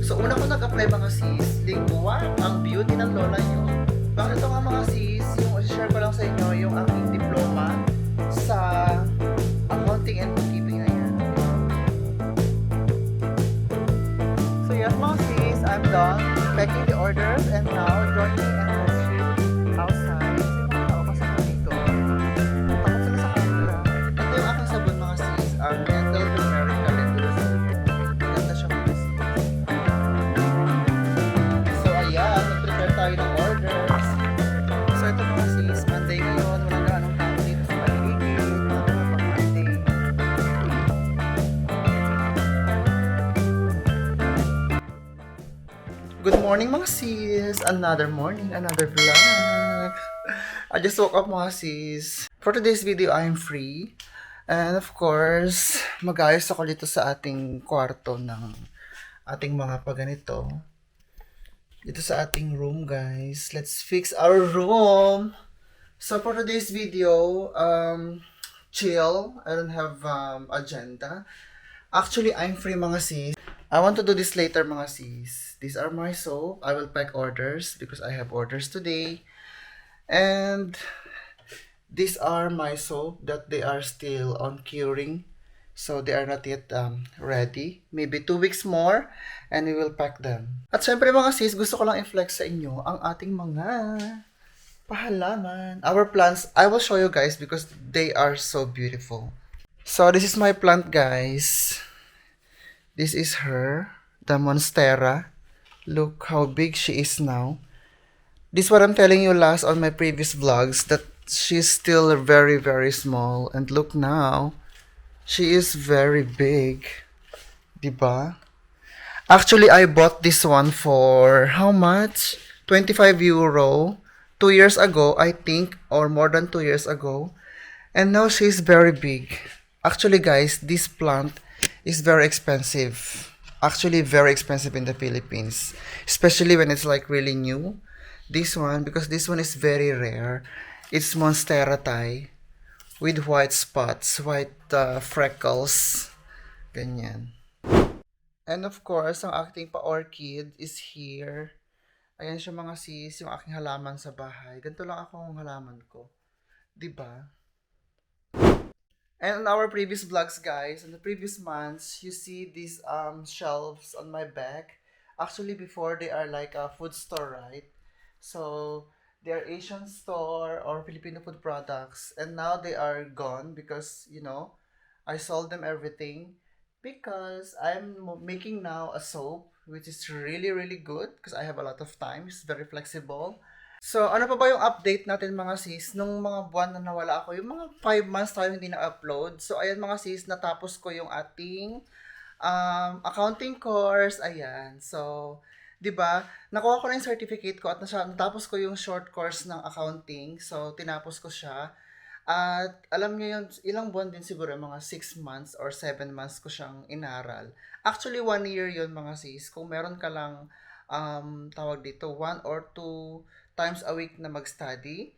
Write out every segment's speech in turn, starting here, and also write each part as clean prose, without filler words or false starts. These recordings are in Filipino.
So, una ko nag-apply mga sis, lingwa, ang beauty ng lola nyo. Bakit ito nga mga sis, yung share ko lang sa inyo, yung aking diploma sa accounting and bookkeeping na yan. So, yes mga sis, I'm done packing the orders and now joining and ship outside. Kasi mga tao kasi ko dito. Takot sila sa camera. Ito yung aking sabon mga sis, ang Dental Turmeric Calendula. Ganda siya mga sis. So, ayan, nag-prepare tayo ng orders. So, ito mga sis, Monday ngayon, walang ganong tao dito sa paligid. Pag Monday. Good morning mga sis! Another morning, another vlog! I just woke up mga sis. For today's video, I'm free. And of course, mag-ayos ako dito sa ating kwarto ng ating mga paganito. Dito sa ating room, guys. Let's fix our room! So for today's video, chill. I don't have agenda. Actually, I'm free mga sis. I want to do this later mga sis. These are my soap. I will pack orders because I have orders today. And these are my soap that they are still on curing. So they are not yet ready. Maybe 2 weeks more and we will pack them. At syempre mga sis, gusto ko lang i-flex sa inyo ang ating mga pahalaman. Our plants, I will show you guys because they are so beautiful. So this is my plant guys. This is her, the Monstera. Look how big she is now. This is what I'm telling you last on my previous vlogs, that she's still very, very small. And look now, she is very big. Diba? Actually, I bought this one for how much? 25 euro. 2 years ago, I think, or more than 2 years ago. And now she's very big. Actually, guys, this plant is very expensive. Actually, very expensive in the Philippines. Especially when it's like really new. This one, because this one is very rare. It's Monstera Thai with white spots, white freckles. Ganyan. And of course, ang ating pa-orchid is here. Ayan siya mga sis, yung aking halaman sa bahay. Ganito lang ako ang halaman ko. Diba? And on our previous vlogs, guys, in the previous months, you see these shelves on my back. Actually, before they are like a food store, right? So they are Asian store or Filipino food products, and now they are gone because I sold them everything because I'm making now a soap which is really really good because I have a lot of time. It's very flexible. So, ano pa ba yung update natin mga sis? Nung mga buwan na nawala ako, yung mga 5 months tayo hindi na-upload. So, ayan mga sis, natapos ko yung ating accounting course. Ayan. So, di ba? Nakuha ko na yung certificate ko at natapos ko yung short course ng accounting. So, tinapos ko siya. At alam niyo yun, ilang buwan din siguro, mga 6 months or 7 months ko siyang inaral. Actually, 1 year yun mga sis. Kung meron ka lang, tawag dito, 1 or 2 times a week na mag-study.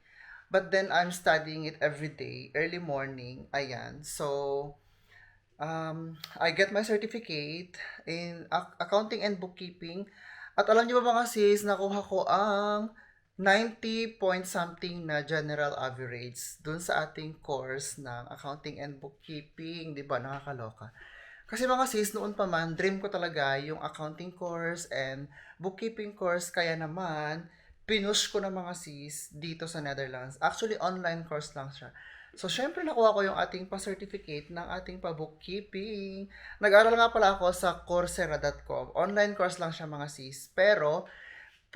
But then, I'm studying it every day, early morning. Ayan. So, I get my certificate in accounting and bookkeeping. At alam niyo ba mga sis, nakuha ko ang 90 point something na general average dun sa ating course ng accounting and bookkeeping. Di ba? Nakakaloka. Kasi mga sis, noon pa man, dream ko talaga yung accounting course and bookkeeping course. Kaya naman, pinush ko na mga sis dito sa Netherlands. Actually, online course lang siya. So, syempre nakuha ko yung ating pa-certificate ng ating pa-bookkeeping. Nag-aral nga pala ako sa coursera.com. Online course lang siya mga sis. Pero,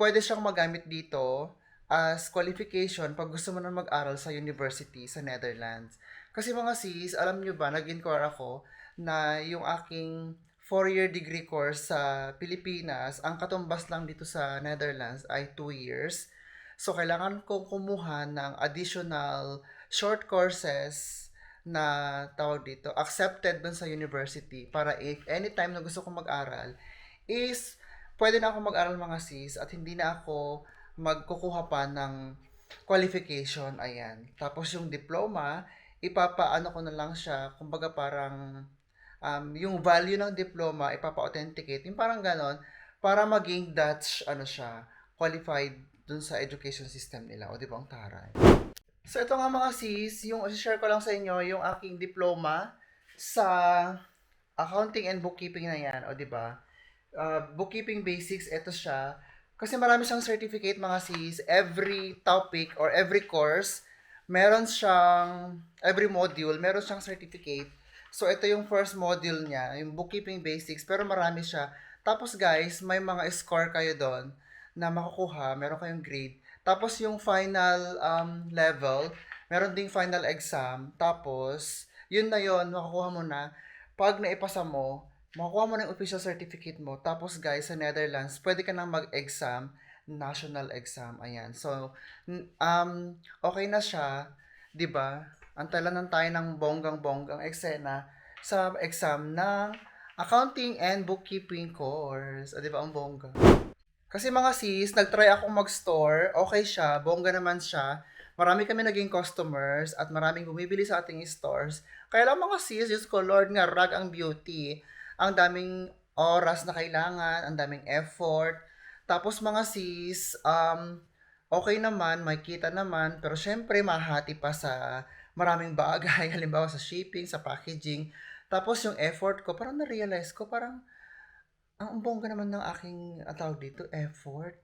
pwede siyang magamit dito as qualification pag gusto mo na mag-aral sa university sa Netherlands. Kasi mga sis, alam nyo ba, nag-inquire ako na yung aking 4-year degree course sa Pilipinas, ang katumbas lang dito sa Netherlands ay 2 years. So, kailangan kong kumuha ng additional short courses na tawag dito, accepted dun sa university para if anytime na gusto kong mag-aral is pwede na ako mag-aral mga sis at hindi na ako magkukuha pa ng qualification. Ayan. Tapos yung diploma, ipapaano ko na lang siya, kumbaga parang yung value ng diploma, ipapa-authenticate, yung parang ganon, para maging Dutch, ano siya, qualified dun sa education system nila. O, di ba, ang taray. So, ito nga mga sis, yung share ko lang sa inyo, yung aking diploma sa accounting and bookkeeping na yan. O, di ba? Bookkeeping basics, ito siya. Kasi marami siyang certificate mga sis. Every topic or every course, meron siyang, every module, meron siyang certificate. So, ito yung first module niya, yung bookkeeping basics, pero marami siya. Tapos guys, may mga score kayo doon na makukuha, meron kayong grade. Tapos yung final level, meron ding final exam. Tapos, yun na yun, makukuha mo na. Pag naipasa mo, makukuha mo na yung official certificate mo. Tapos guys, sa Netherlands, pwede ka nang mag-exam, national exam. Ayan. So, okay na siya, 'di ba? Antalan tayo ng bonggang-bonggang eksena sa exam ng accounting and bookkeeping course. O, 'di ba ang bongga? Kasi mga sis, nag-try akong mag-store, okay siya, bongga naman siya. Marami kami naging customers at maraming bumibili sa ating stores. Kaya lang mga sis, Diyos ko, Lord nga, rag ang beauty. Ang daming oras na kailangan, ang daming effort. Tapos mga sis, okay naman, may kita naman, pero syempre mahati pa sa maraming bagay, halimbawa sa shipping, sa packaging. Tapos yung effort ko, parang na-realize ko, parang ang bongga naman ng aking, tawag dito, effort.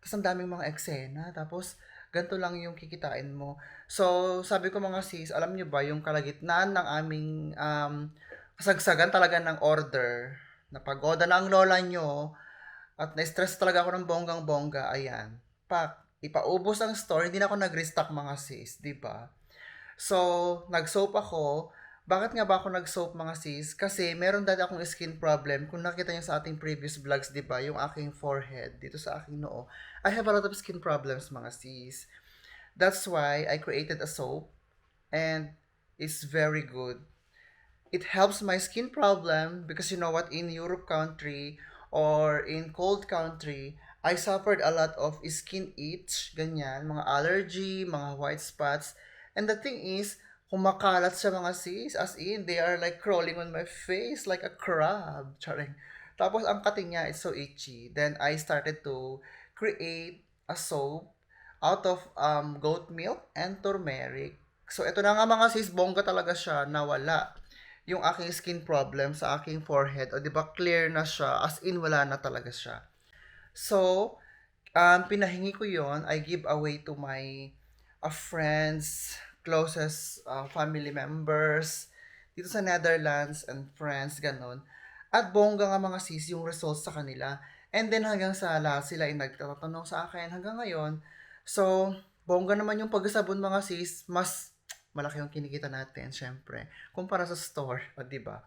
Tapos ang daming mga eksena. Tapos, ganito lang yung kikitain mo. So, sabi ko mga sis, alam nyo ba, yung kalagitnaan ng aming kasagsagan talaga ng order, napagoda na ang lola nyo, at na-stress talaga ako ng bonggang-bongga, ayan. Pak, ipaubos ang store, hindi na ako nag-restock mga sis, di ba? So, nag-soap ako. Bakit nga ba ako nag-soap mga sis? Kasi meron dati akong skin problem. Kung nakita niyo sa ating previous vlogs, di ba, yung aking forehead, dito sa aking noo, I have a lot of skin problems mga sis. That's why I created a soap and it's very good. It helps my skin problem because you know what, in Europe country or in cold country, I suffered a lot of skin itch, ganyan, mga allergy, mga white spots. And the thing is, kumakalat siya mga sis, as in, they are like crawling on my face like a crab. Charing. Tapos ang kating niya is so itchy. Then I started to create a soap out of goat milk and turmeric. So ito na nga mga sis, bongga talaga siya, nawala yung aking skin problem sa aking forehead. O, di ba, clear na siya. As in, wala na talaga siya. So, pinahingi ko yon, I give away to my friends, closest family members, dito sa Netherlands and friends, ganon. At bongga nga mga sis yung results sa kanila. And then hanggang sa last, sila ay nagtatanong sa akin hanggang ngayon. So, bongga naman yung pagkasabon mga sis, mas malaki yung kinikita natin, syempre, kumpara sa store, o, di ba?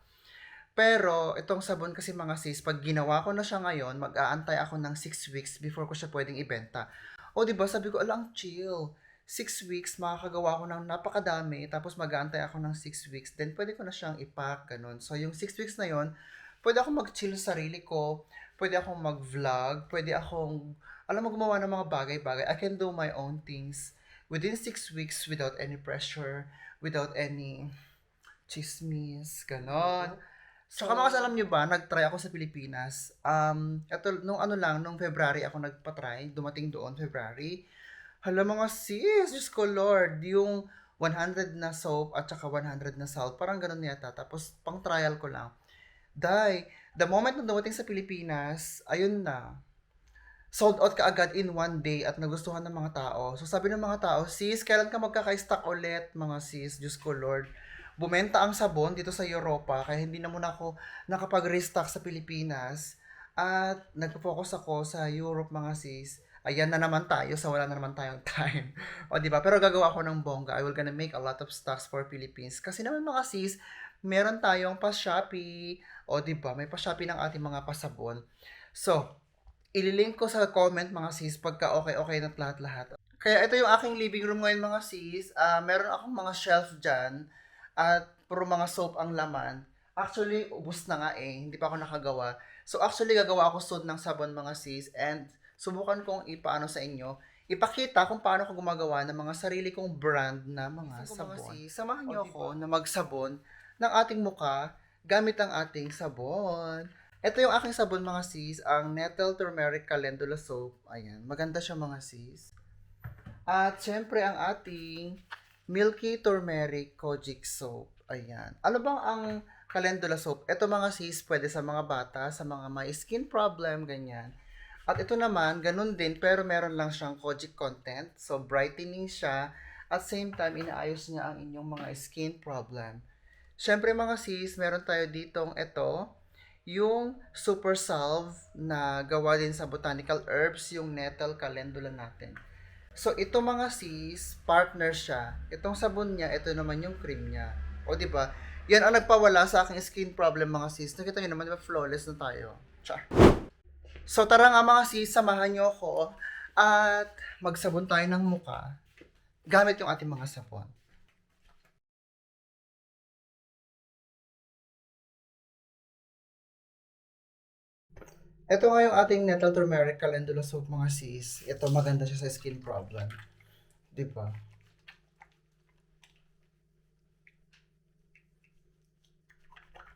Pero, itong sabon kasi mga sis, pag ginawa ko na siya ngayon, mag-aantay ako ng 6 weeks before ko siya pwedeng ibenta. O, di ba? Sabi ko, alang chill. 6 weeks, makakagawa ko ng napakadami, tapos mag-aantay ako ng 6 weeks, then pwede ko na siyang ipack, ganun. So, yung 6 weeks na yon, pwede akong mag-chill sa sarili ko, pwede akong mag-vlog, pwede akong, alam mo, gumawa ng mga bagay-bagay. I can do my own things within 6 weeks without any pressure, without any chismis, ganon. Tsaka mga alam nyo ba, nag-try ako sa Pilipinas. Ito, nung ano lang, nung February ako nagpa-try, dumating doon, February. Hala mga sis, Diyos ko Lord, yung 100 na soap at saka 100 na salt, parang ganun yata. Tapos, pang trial ko lang. The moment na dumating sa Pilipinas, ayun na, sold out ka agad in one day at nagustuhan ng mga tao. So sabi ng mga tao, sis, kailan ka magkaka-stock ulit, mga sis, Diyos ko Lord. Bumenta ang sabon dito sa Europa, kaya hindi na muna ako nakapag-restock sa Pilipinas. At nagpo-focus ako sa Europe, mga sis. Ayan na naman tayo, sa wala na naman tayong time. O, di ba? Pero gagawa ako ng bongga. I will gonna make a lot of stocks for Philippines. Kasi naman mga sis, meron tayong pa-Shopee. O, di ba? May pa-Shopee ng ating mga pasabon. So, ililink ko sa comment mga sis pagka okay na lahat-lahat. Kaya ito yung aking living room ngayon mga sis. Meron akong mga shelf dyan at puro mga soap ang laman. Actually, ubus na nga eh. Hindi pa ako nakagawa. So actually, gagawa ako soon ng sabon mga sis and subukan kong ipaano sa inyo. Ipakita kung paano ko gumagawa ng mga sarili kong brand na mga sabon. Mga sis, samahan niyo ako na magsabon ng ating muka gamit ang ating sabon. Ito yung aking sabon mga sis, ang Nettle Turmeric Calendula Soap. Ayan, maganda siya mga sis. At syempre ang ating Milky Turmeric Kojic Soap. Ayan. Ano bang ang Calendula Soap? Ito mga sis, pwede sa mga bata, sa mga may skin problem, ganyan. At ito naman, ganun din, pero meron lang siyang kojic content. So, brightening siya. At same time, inaayos niya ang inyong mga skin problem. Syempre mga sis, meron tayo ditong ito, yung Super Salve na gawa din sa botanical herbs, yung Nettle Calendula natin. So, ito mga sis, partner siya. Itong sabon niya, ito naman yung cream niya. O, di ba? Yan ang nagpawala sa aking skin problem mga sis. Nakita niyo naman, di ba, flawless na tayo. Char. So, tara nga mga sis, samahan niyo ako at magsabon tayo ng muka gamit yung ating mga sabon. Ito nga yung ating Nettle Turmeric Calendula Soap mga sis. Ito maganda siya sa skin problem. Di ba?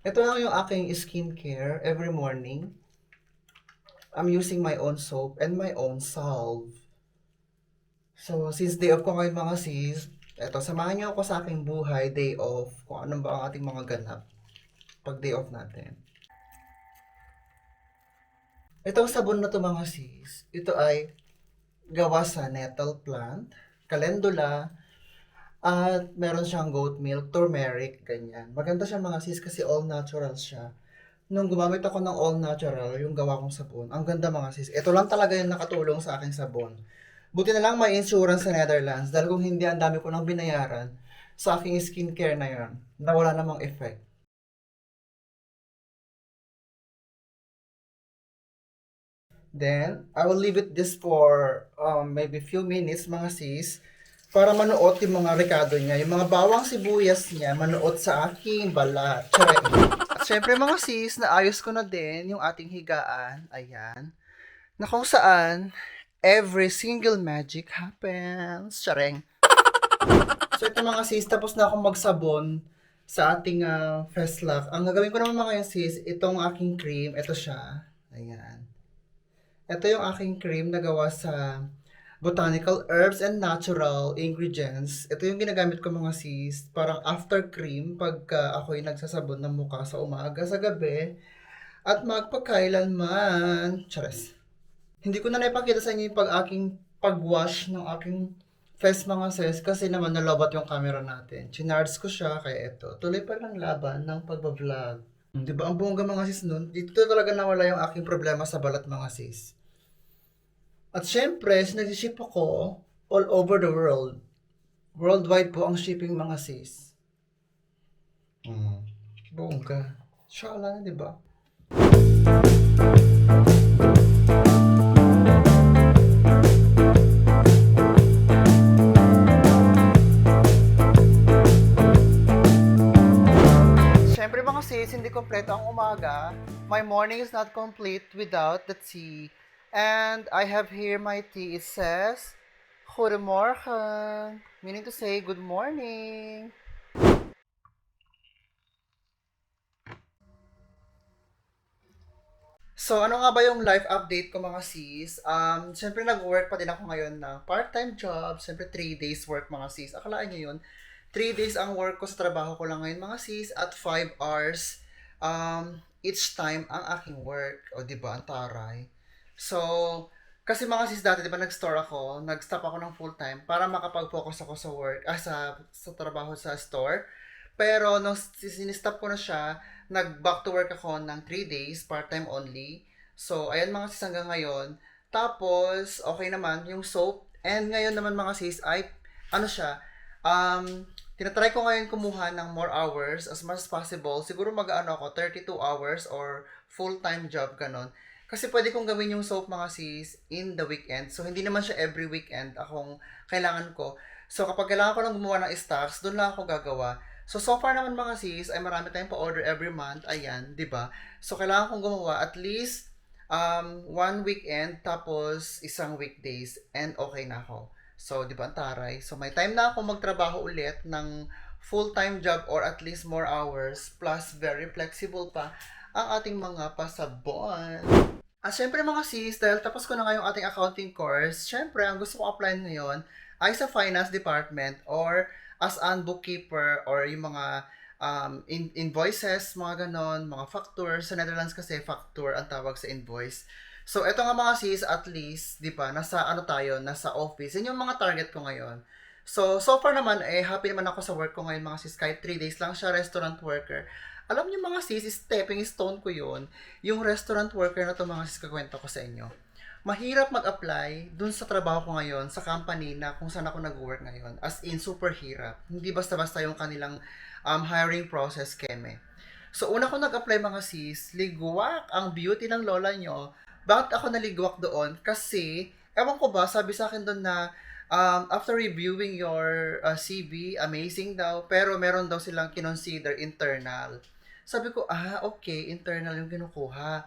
Ito lang yung aking skincare every morning. I'm using my own soap and my own salve. So, since day off ko ngayon mga sis, eto, samahan niyo ako sa aking buhay, day off, kung ano ba ang ating mga ganap pag day off natin. Itong sabon na to mga sis, ito ay gawa sa nettle plant, calendula, at meron siyang goat milk, turmeric, ganyan. Maganda siya mga sis kasi all natural siya. Nung gumamit ako ng all natural, yung gawa kong sabon, ang ganda mga sis. Ito lang talaga yung nakatulong sa aking sabon. Buti na lang may insurance sa Netherlands dahil kung hindi, ang dami ko nang binayaran sa aking skincare na yun na wala namang effect. Then, I will leave it this for maybe few minutes mga sis para manuot yung mga rekado niya. Yung mga bawang sibuyas niya, manuot sa aking balat. Charing. At syempre mga sis, naayos ko na din yung ating higaan. Ayan. Na kung saan, every single magic happens. Charing. So ito mga sis, tapos na akong magsabon sa ating face lock. Ang gagawin ko naman mga sis, itong aking cream, ito siya. Ayan. Ito yung aking cream na gawa sa botanical herbs and natural ingredients. Ito yung ginagamit ko mga sis, parang after cream pagka ako'y nagsasabon ng mukha sa umaga, sa gabi, at magpakailanman. Chares. Hindi ko na naipakita sa inyo yung aking pag-wash ng aking face mga sis kasi naman nalobat yung camera natin. Chinards ko siya kaya ito. Tuloy pa lang laban ng pagbablog. Di ba ang bongga mga sis nun? Dito talaga nawala yung aking problema sa balat mga sis. At syempre, nag-ship ako all over the world. Worldwide po ang shipping mga sis. Bongga. Shala na, di ba? Siyempre mga sis, hindi kompleto ang umaga. My morning is not complete without the tea. And I have here my tea. It says, Goedemorgen. Meaning to say, good morning. So, ano nga ba yung life update ko mga sis? Siyempre nag-work pa din ako ngayon ng part-time job. Siyempre 3 days work mga sis. Akalaan nyo yun. 3 days ang work ko sa trabaho ko lang ngayon mga sis at 5 hours each time ang aking work. O di ba ang taray. So, kasi mga sis dati, di ba nag-store ako, nag-stop ako ng full-time para makapag-focus ako sa work, sa trabaho sa store. Pero nung sinistop ko na siya, nag-back to work ako ng 3 days, part-time only. So, ayan mga sis hanggang ngayon. Tapos, okay naman, yung soap. And ngayon naman mga sis, ay, ano siya, tinatry ko ngayon kumuha ng more hours as much as possible. Siguro mag-ano ako, 32 hours or full-time job, ganon. Kasi pwede kong gawin yung soap mga sis in the weekend. So, hindi naman siya every weekend akong kailangan ko. So, kapag kailangan ko lang gumawa ng stocks, doon lang ako gagawa. So far naman mga sis, ay marami tayong pa-order every month. Ayan, di ba? So, kailangan kong gumawa at least one weekend tapos isang weekdays and okay na ako. So, di ba ang taray? So, may time na ako magtrabaho ulit ng full-time job or at least more hours plus very flexible pa ang ating mga pasabon. At syempre mga sis, dahil tapos ko na ngayong ating accounting course, syempre ang gusto ko apply ngayon ay sa finance department or as an bookkeeper or yung mga invoices, mga ganon, mga factor. Sa Netherlands kasi factor ang tawag sa invoice. So, eto nga mga sis, at least, di ba, nasa ano tayo, nasa office. Yan yung mga target ko ngayon. So far naman, happy naman ako sa work ko ngayon mga sis. Kahit 3 days lang siya, restaurant worker. Alam niyo mga sis, stepping stone ko yun. Yung restaurant worker na to mga sis, kakwento ko sa inyo. Mahirap mag-apply dun sa trabaho ko ngayon, sa company na kung saan ako nag-work ngayon. As in, super hirap. Hindi basta-basta yung kanilang hiring process, keme. So, una ko nag-apply mga sis, ligwak ang beauty ng lola nyo. Bakit ako naligwak doon? Kasi, ewan ko ba, sabi sa akin doon na after reviewing your CV, amazing daw, pero meron daw silang kinonsider internal. Sabi ko, okay, internal yung kinukuha.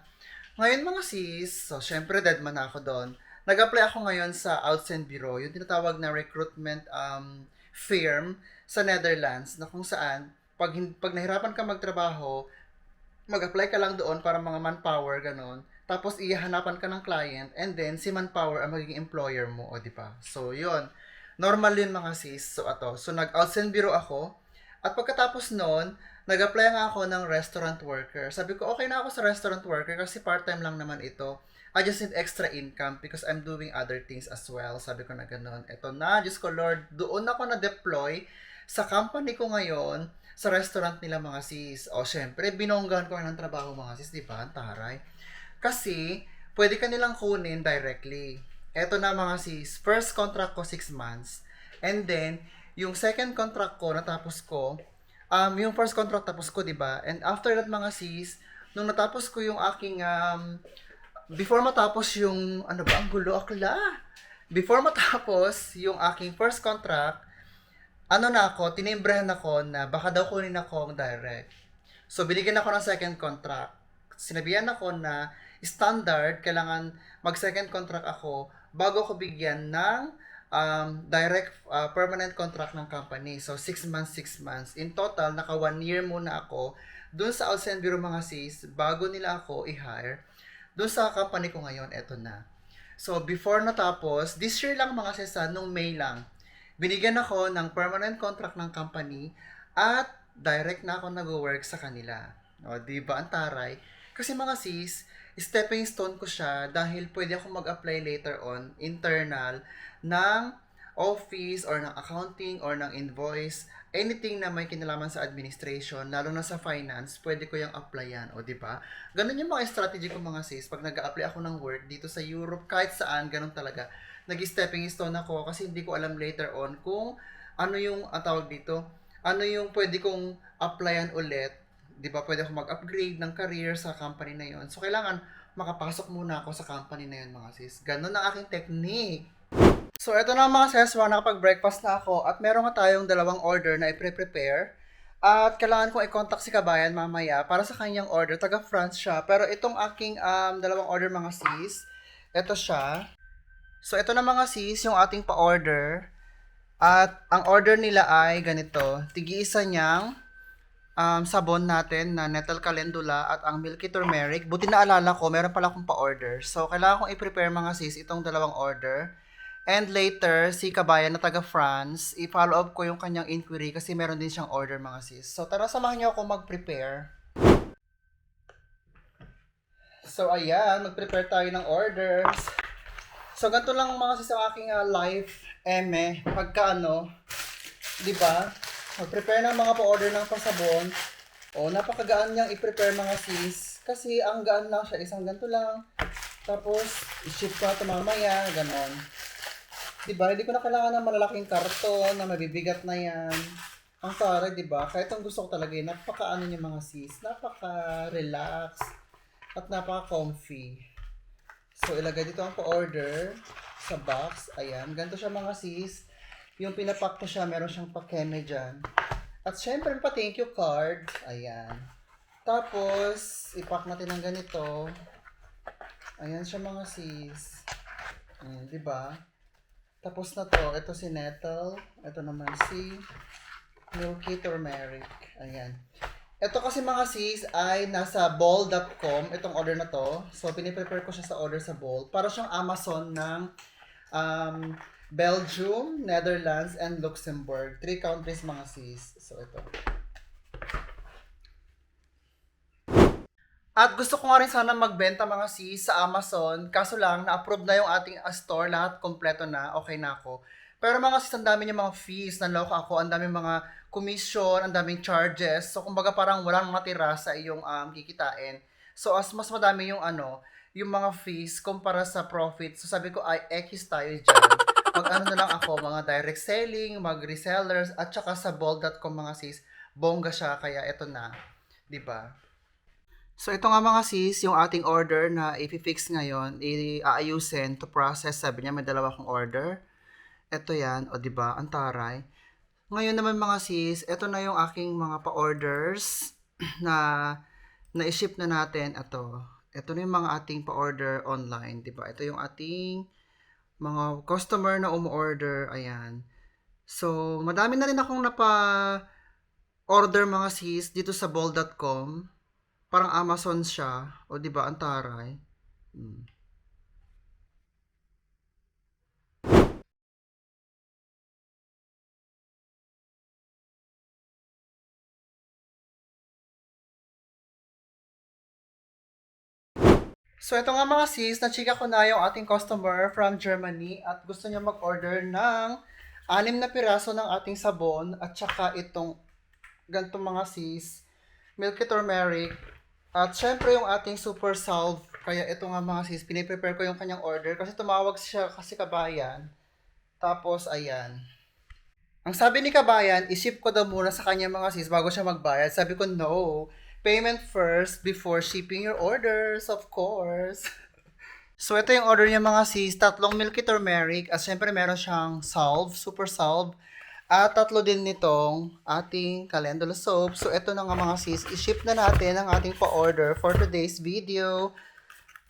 Ngayon mga sis, so syempre dead man ako doon. Nag-apply ako ngayon sa Outsend Bureau, yung tinatawag na recruitment firm sa Netherlands, na kung saan, pag nahirapan ka magtrabaho, mag-apply ka lang doon para mga manpower, ganon. Tapos, ihanapan ka ng client, and then, si manpower ang magiging employer mo, o di ba? So, yun. Normal yun mga sis. So, ato. So, nag-outsend bureau ako. At pagkatapos noon, nag-apply nga ako ng restaurant worker. Sabi ko, okay na ako sa restaurant worker kasi part-time lang naman ito. I just need extra income because I'm doing other things as well. Sabi ko na gano'n. Ito na, Diyos ko Lord, doon ako na-deploy sa company ko ngayon, sa restaurant nila mga sis. O, syempre, binonggahan ko ng trabaho mga sis, di ba? Taray. Kasi, pwede ka nilang kunin directly. Eto na mga sis, first contract ko 6 months. And then, yung second contract ko, natapos ko, yung first contract tapos ko, di ba? And after that mga sis, nung natapos ko yung aking, before matapos yung, ano ba, ang gulo, akla. Before matapos yung aking first contract, ano na ako, tinimbrahan ako na baka daw kunin ako direct. So, binigyan ako ng second contract. Sinabihan ako na standard, kailangan mag-second contract ako bago ako bigyan ng direct permanent contract ng company. So, 6 months, 6 months. In total, naka 1 year muna ako dun sa Outsend Bureau mga sis, bago nila ako i-hire. Dun sa company ko ngayon, eto na. So, before natapos, this year lang mga sis, nung May lang, binigyan ako ng permanent contract ng company at direct na ako nag-work sa kanila. O, di ba? Ang taray. Kasi mga sis, stepping stone ko siya dahil pwede ako mag-apply later on, internal, ng office or ng accounting or ng invoice, anything na may kinalaman sa administration, lalo na sa finance, pwede ko yung applyan, o di ba? Ganun yung mga strategy ko mga sis, pag nag-apply ako ng work dito sa Europe, kahit saan, ganun talaga. Nag-stepping stone ako kasi hindi ko alam later on kung ano yung tawag dito, ano yung pwede kong applyan ulit. 'Di ba? Pwede ako mag-upgrade ng career sa company na 'yon. So kailangan makapasok muna ako sa company na 'yon, mga sis. Ganun ang aking technique. So eto na mga sis, nakapag-breakfast na ako at meron nga tayong dalawang order na i-prepare. At kailangan kong i-contact si Kabayan mamaya para sa kanyang order. Taga France siya. Pero itong aking dalawang order mga sis, ito siya. So, ito na mga sis, yung ating pa-order. At ang order nila ay ganito. Tigi-isa niyang sabon natin na Nettle Calendula at ang Milky Turmeric. Buti na alala ko, meron pala akong pa-order. So, kailangan kong i-prepare mga sis itong dalawang order. And later, si Kabayan na taga France, i-follow up ko yung kanyang inquiry kasi meron din siyang order mga sis. So, tara samahan niyo ako mag-prepare. So, ayan, mag-prepare tayo ng orders. So, ganito lang mga sis ang aking life, pagka di ba? Mag-prepare ng mga pa-order ng pasabon. O, napakagaan niyang i-prepare mga sis. Kasi ang gaan lang siya, isang ganito lang. Tapos, i-ship ko ito mamaya, ganon. Di ba? Hindi ko na kailangan ng malalaking karton na mabibigat na yan. Ang taray, di ba? Kahit ang gusto ko talaga yun, napaka-ano niya mga sis. Napaka-relax. At napaka-comfy. So, ilagay dito ang pa-order sa box. Ayan. Ganito siya mga sis. Yung pinapack ko siya, meron siyang pakeme dyan. At syempre, pa-thank you card. Ayan. Tapos, ipack natin ng ganito. Ayan siya mga sis. Ayan, di ba? Tapos na to. Ito si Nettle. Ito naman si Milky Turmeric. Ayan. Ito kasi mga sis ay nasa ball.com, itong order na to. So, piniprepare ko siya sa order sa ball. Para siyang Amazon ng um, Belgium, Netherlands, and Luxembourg. 3 countries mga sis. So, ito. At gusto ko nga rin sana magbenta mga sis sa Amazon. Kaso lang, na-approve na yung ating store. Lahat kompleto na. Okay na ako. Pero mga sis, ang dami niya mga fees. Nanloko ako. Ang daming mga commission. Ang daming charges. So, kumbaga parang walang matira sa iyong kikitain. So, as mas madami yung yung mga fees kumpara sa profit. So, sabi ko, ay, X tayo dyan. Mag-ano na lang ako, mga direct selling, mag-resellers, at saka sa ball.com mga sis, bongga siya. Kaya eto na. 'Di ba? So ito nga mga sis, yung ating order na i-fix ngayon, i-aayusin to process. Sabi niya may dalawa akong order. Ito yan, o di ba, ang taray. Ngayon naman mga sis, ito na yung aking mga pa-orders na na-ship na natin. Ito na yung mga ating pa-order online, di ba? Ito yung ating mga customer na umu-order, ayan. So, madami na rin akong napa-order mga sis dito sa bol.com. Parang Amazon siya. O, di ba? Ang taray. Hmm. So, ito nga mga sis, na-chika ko na yung ating customer from Germany at gusto niya mag-order ng 6 na piraso ng ating sabon at saka itong ganitong mga sis, milky turmeric at syempre yung ating super salve. Kaya ito nga mga sis, piniprepare ko yung kanyang order kasi tumawag siya kasi kabayan. Tapos, ayan. Ang sabi ni Kabayan, isip ko daw muna sa kanya mga sis bago siya magbayad. Sabi ko, no. Payment first before shipping your orders, of course. So, ito yung order niya mga sis. 3 milky turmeric. At syempre, meron siyang salve, super salve. At 3 din nitong ating calendula soap. So, ito na nga mga sis. I-ship na natin ang ating pa-order for today's video.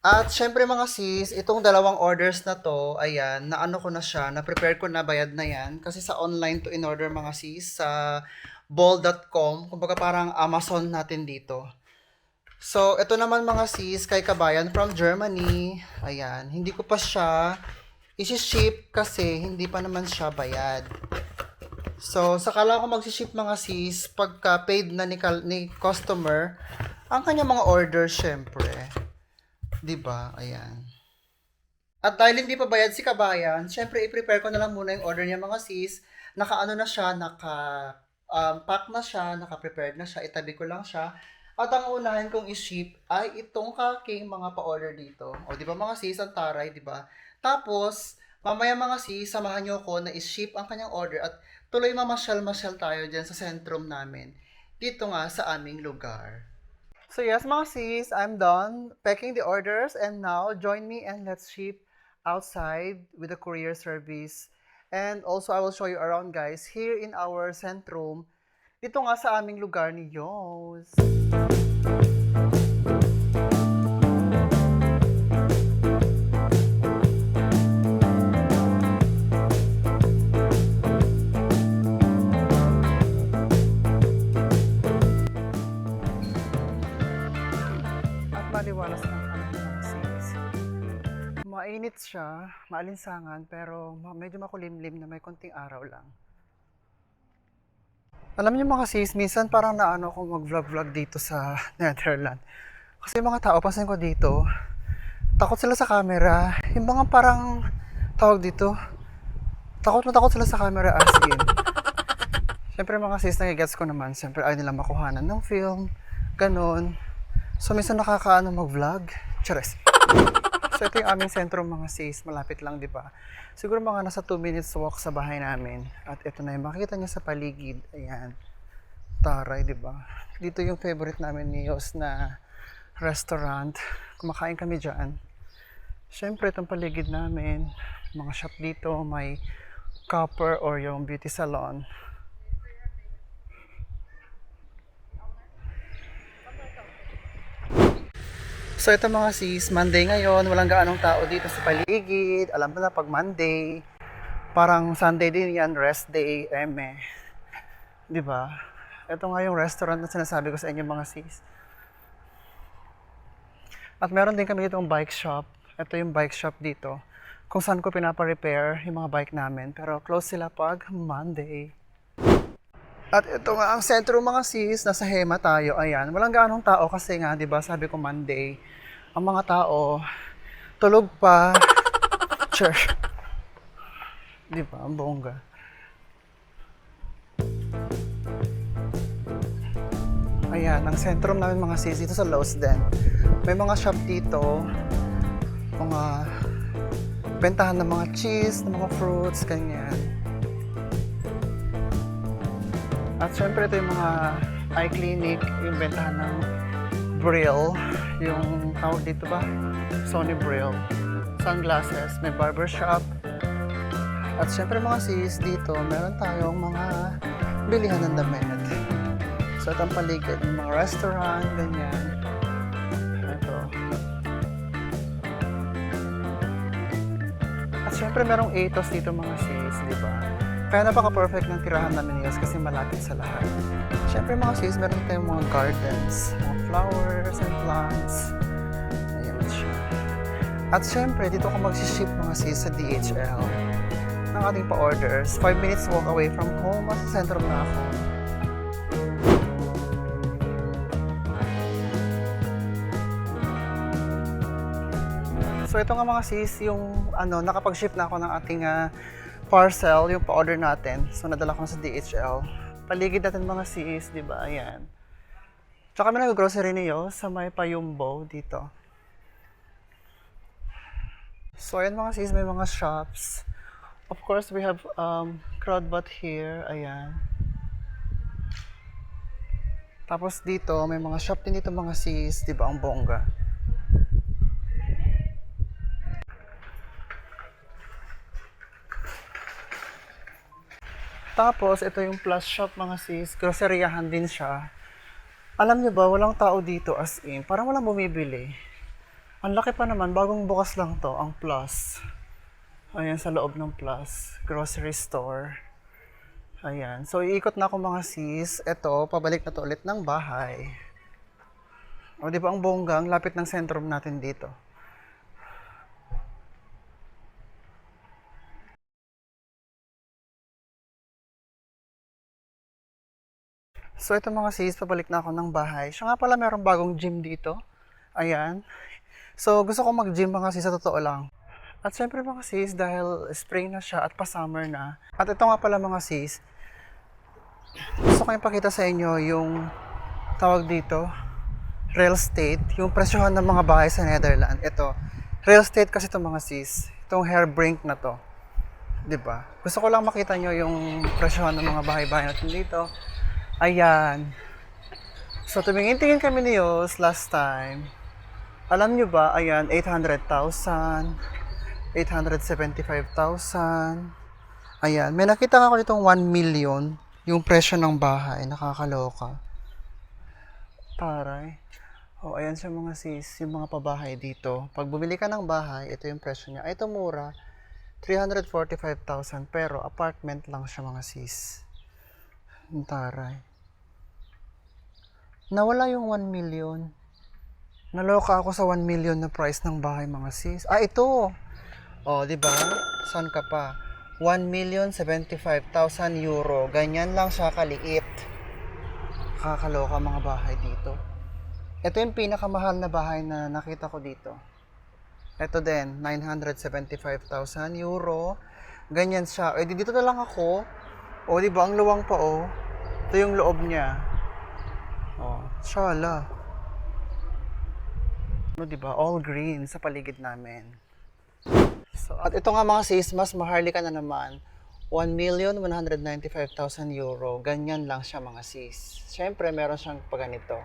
At syempre mga sis, itong dalawang orders na to, ayan, naano ko na siya, na-prepare ko na, bayad na yan. Kasi sa online to in order mga sis, sa bol.com, kumbaga parang Amazon natin dito. So, ito naman mga sis, kay Kabayan from Germany, ayan, hindi ko pa siya isi-ship kasi hindi pa naman siya bayad. So, saka lang ako mag-ship mga sis, pagka paid na ni customer, ang kanya mga order syempre. 'Di ba? Ayan. At dahil hindi pa bayad si Kabayan, syempre i-prepare ko na lang muna yung order niya mga sis. Naka-ano na siya, pack na siya, naka-prepared na siya, itabi ko lang siya. At ang unahin kong i-ship ay itong kaking mga pa-order dito. O di ba mga sis, ang taray, di ba? Tapos, mamaya mga sis, samahan niyo ako na i-ship ang kanyang order at tuloy mamasyal-masyal tayo dyan sa sentrum namin. Dito nga sa aming lugar. So yes, mga sis, I'm done packing the orders and now join me and let's ship outside with the courier service. And also, I will show you around guys here in our centrum. Dito nga sa aming lugar ni Yos. At maliwalas ng mga sis. Mainit siya, maalinsangan, pero medyo makulimlim na may konting araw lang. Alam niyo mga sis, minsan parang naano ko mag-vlog-vlog dito sa Netherlands. Kasi yung mga tao, pansin ko dito, takot sila sa camera. Yung mga parang, tawag dito, takot na takot sila sa camera as in. Siyempre mga sis, nagigets ko naman, siyempre ayaw nila makuhanan ng film, ganon. So minsan nakakaano mag-vlog, chares. So ito yung aming sentro mga sis, malapit lang, di ba? Siguro mga nasa 2 minutes walk sa bahay namin. At ito na yung makikita niyo sa paligid. Ayan. Taray, di ba? Dito yung favorite namin ni Yos na restaurant. Kumakain kami dyan. Siyempre, itong paligid namin, mga shop dito, may copper or yung beauty salon. So ito mga sis, Monday ngayon, walang gaanong tao dito sa paligid. Alam mo na pag Monday, parang Sunday din yan, rest day, eme. 'Di ba? Ito nga yung restaurant na sinasabi ko sa inyo mga sis. At meron din kami dito bike shop. Ito yung bike shop dito. Kung saan ko pinapa-repair yung mga bike namin. Pero close sila pag Monday. At ito nga ang sentro mga sis. Nasa Hema tayo. Ayan. Walang gaanong tao kasi nga, di ba, sabi ko Monday. Ang mga tao, tulog pa. Sure. Di ba? Ang bongga. Ayan, ang sentrum namin mga sis, dito sa Losden. May mga shop dito, mga bentahan ng mga cheese, ng mga fruits, ganyan. At syempre ito yung mga eye clinic, yung bentahan ng Brill, yung tawag dito ba? Sony Brill. Sunglasses, may barbershop. At syempre mga sis, dito meron tayong mga bilihan ng damit. So ito ang paligid ng mga restaurant, ganyan. Ito. At syempre merong Atos dito mga sis, di ba? Kaya napaka-perfect ng tirahan namin yun kasi malapit sa lahat. Syempre mga sis, meron tayong mga gardens, mga flowers and plants. Ayan siya. At syempre, dito ako mag-ship mga sis sa DHL ng ating pa-orders. 5 minutes walk away from home, at sa sentrum na ako. So ito nga mga sis, yung nakapag-ship na ako ng ating parcel, yung pa-order natin. So nadala ko na sa DHL. Paligid natin mga sis, di ba? Ayan. Tsaka kami nag-grocery niyo sa may Payumbo dito. So ayan mga sis, may mga shops. Of course, we have Crowdbot here. Ayan. Tapos dito, may mga shop din dito mga sis, di ba? Ang bongga. Tapos, ito yung plus shop mga sis. Groceryahan din siya. Alam niyo ba, walang tao dito as in. Parang walang bumibili. Ang laki pa naman, bagong bukas lang to, ang plus. Ayan, sa loob ng plus. Grocery store. Ayan. So, iikot na ako mga sis. Ito, pabalik na to ulit ng bahay. O, di ba ang bongga? Ang lapit ng sentrum natin dito. So ito mga sis, pabalik na ako ng bahay. Siya nga pala merong bagong gym dito. Ayan. So gusto ko mag-gym mga sis sa totoo lang. At syempre mga sis, dahil spring na siya at pa-summer na. At ito nga pala mga sis, gusto ko ipakita sa inyo yung tawag dito, real estate, yung presyohan ng mga bahay sa Netherlands. Ito, real estate kasi ito mga sis, itong Hairbrink na to. 'Di ba? Gusto ko lang makita nyo yung presyohan ng mga bahay-bahay natin dito. Ayan. So, tumingin-tingin kami ni Yos last time. Alam nyo ba, ayan, 800,000, 875,000. Ayan, may nakita nga ako ditong 1 million, yung presyo ng bahay. Nakakaloka. Taray. O, ayan siya mga sis, yung mga pabahay dito. Pag bumili ka ng bahay, ito yung presyo niya. Ito mura, 345,000, pero apartment lang siya mga sis. Taray. Nawala yung 1 million. Naloka ako sa 1 million na price ng bahay mga sis. Ah, ito. Oh, di ba? Saan ka pa? 1,075,000 euro. Ganyan lang siya kaliit. Kakaloka mga bahay dito. Ito yung pinakamahal na bahay na nakita ko dito. Ito din, 975,000 euro. Ganyan siya. Eh, dito na lang ako. O, di ba? Ang luwang pa, oh. Ito yung loob niya. Oh, shala. Ano, di ba? All green sa paligid namin. So, at ito nga mga sis, mas maharlika na naman. 1,195,000 euro. Ganyan lang siya mga sis. Siyempre, meron siyang paganito.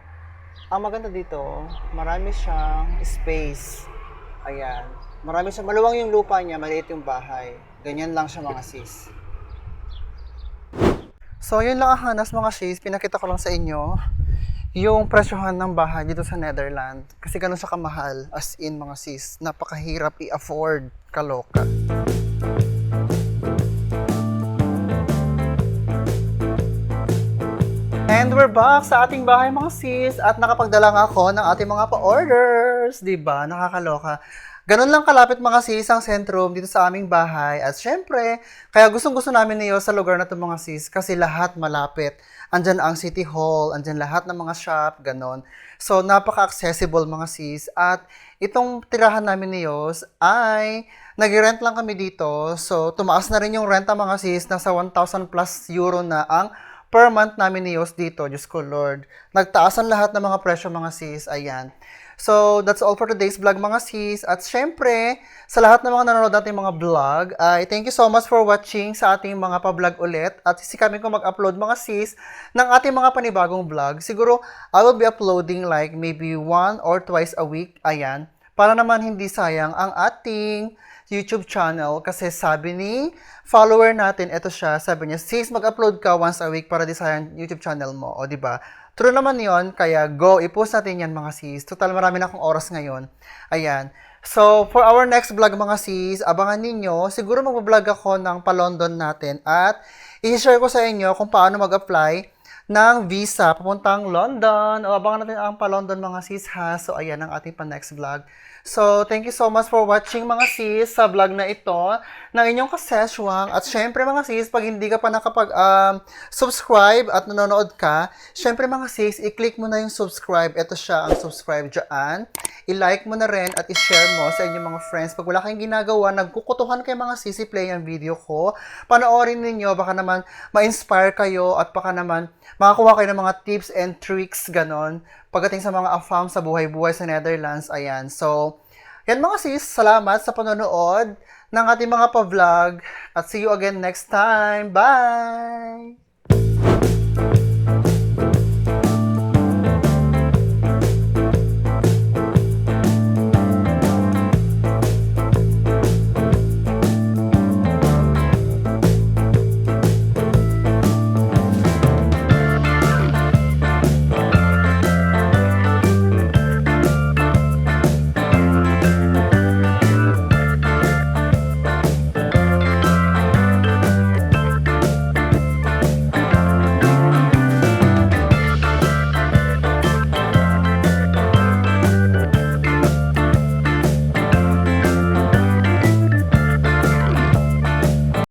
Ang maganda dito, marami siyang space. Ayan. Marami siyang, maluwang yung lupa niya, maliit yung bahay. Ganyan lang siya mga sis. So, yun lang ang hanas mga sis. Pinakita ko lang sa inyo yung presyohan ng bahay dito sa Netherlands. Kasi ganun siya kamahal. As in mga sis, napakahirap i-afford. Kaloka. And we're back sa ating bahay mga sis at nakapagdala nga ako ng ating mga pa-orders. Diba? Nakakaloka. Ganun lang kalapit mga sis ang Centrum dito sa aming bahay. At syempre, kaya gustong-gusto namin niyo sa lugar na ito mga sis kasi lahat malapit. Andyan ang City Hall, andyan lahat ng mga shop, ganon. So, napaka-accessible mga sis. At itong tirahan namin ni Yos ay nag-rent lang kami dito. So, tumaas na rin yung renta mga sis. Nasa 1,000 plus euro na ang per month namin ni Yos dito. Diyos ko Lord. Nagtaasan lahat ng mga presyo mga sis. Ayan. So, that's all for today's vlog mga sis. At syempre, sa lahat ng mga nanonood natin mga vlog, ay thank you so much for watching sa ating mga pa-vlog ulit. At sisikapin ko mag-upload mga sis ng ating mga panibagong vlog. Siguro, I will be uploading like maybe 1 or twice a week. Ayan. Para naman hindi sayang ang ating YouTube channel kasi sabi ni follower natin, ito siya, sabi niya, sis, mag-upload ka once a week para di sayang YouTube channel mo. O, di ba? True naman yon, kaya go, i-post natin yan mga sis. Total, marami na akong oras ngayon. Ayan. So, for our next vlog mga sis, abangan ninyo, siguro mag-vlog ako ng pa-London natin at i-share ko sa inyo kung paano mag-apply ng visa papuntang London. O, abangan natin ang pa-London mga sis ha. So, ayan ang ating pa-next vlog. So, thank you so much for watching mga sis sa vlog na ito ng inyong kaseswang. At syempre mga sis, pag hindi ka pa nakapag-subscribe at nanonood ka, syempre mga sis, i-click mo na yung subscribe. Ito siya ang subscribe dyan. I-like mo na rin at i-share mo sa inyong mga friends. Pag wala kayong ginagawa, nagkukutuhan kayo mga sis, i-play ang video ko. Panoorin ninyo, baka naman ma-inspire kayo at baka naman makakuha kayo ng mga tips and tricks, ganon. Pagdating sa mga afam sa buhay-buhay sa Netherlands, ayan. So, yan mga sis, salamat sa panonood ng ating mga pa-vlog at see you again next time. Bye!